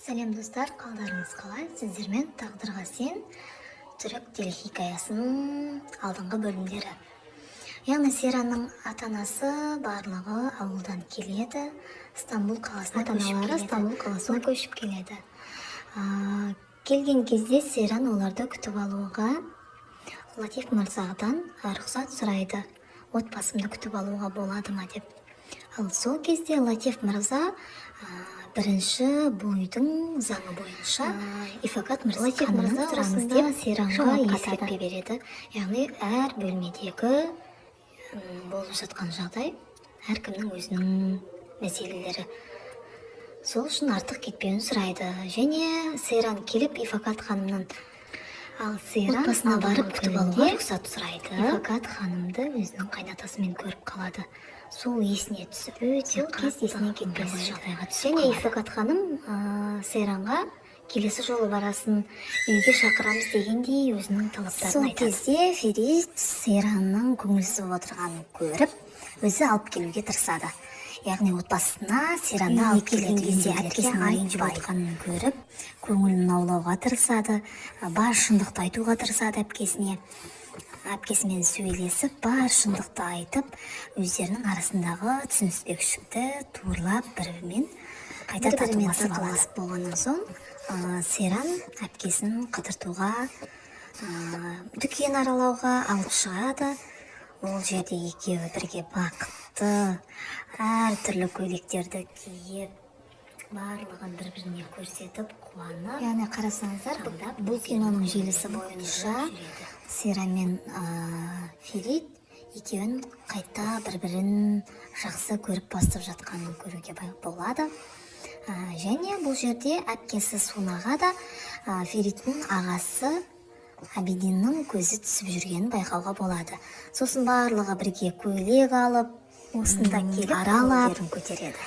Сәлем достар, қалдарыңыз қалай? Сіздермен Тағдырға сен түрік телехикаясының алдыңғы бөлімдері. Яғни Сераның ата-анасы барлығы ауылдан келеді, Стамбул қаласына көшіп келеді. Келген кезде Серан оларды күтіп алуға Латиф мырзадан рұқсат сұрайды. Отбасымды күтіп алуға болады ма деп. Ал сол кезде Латиф мырза бірінші бойдың заңы бойынша Ифакат мырза ханымның тұрамыз деп Серанға ескертпе береді. Яғни әр бөлмедегі болып жатқан жағдай әркімнің өзінің мәселелері. Сол үшін артық кетпеуін сұрайды. Және Серан келіп Ифакат ханымның отбасына барып күтіп алуға рұқсат сұрайды. Ифакат ханымды өзінің қайнатасымен көріп қалады. Сол есіне түсіп, өте қатты есіне кетпес жағдайға түсіп. Және Ифакат ханым Серанға келесі жолы барасын үйге шақырамыз дегендей өзінің талаптарын айтады. Сол кезде Ферит Серанның көңілсіз отырғанын көріп, өзі алып келуге тырысады. Яғни отбасына Серанды алып келген кезде әпкесінің ренжіп отырғанын көріп, көңілін аулауға тырысады, бар шындықты айтуға тырысады әпкесіне. Әпкесімен сөйлесіп, бар шындықты айтып, өздерінің арасындағы түсініспеушілікті туырлап бір-бірімен қайта татуласып болғаннан соң, Серан әпкесін қыдыртуға, дүкен аралауға алып шығады. Ол жерде екеуі бірге бақытты, әртүрлі көйлектерді киіп, барлығын бір-біріне көрсетіп, қуанып. Яғни қарасаңыздар, бұл киноның желісі бойынша Серан мен Ферит екеуін қайта бір-бірін жақсы көріп бастап жатқанын көруге болады. Және бұл жерде әпкесі Сунаға да Фериттің ағасы Абидиннің көзі түсіп жүргенін байқауға болады. Сосын барлығы бірге көйлек алып, осында келіп аралап көтереді.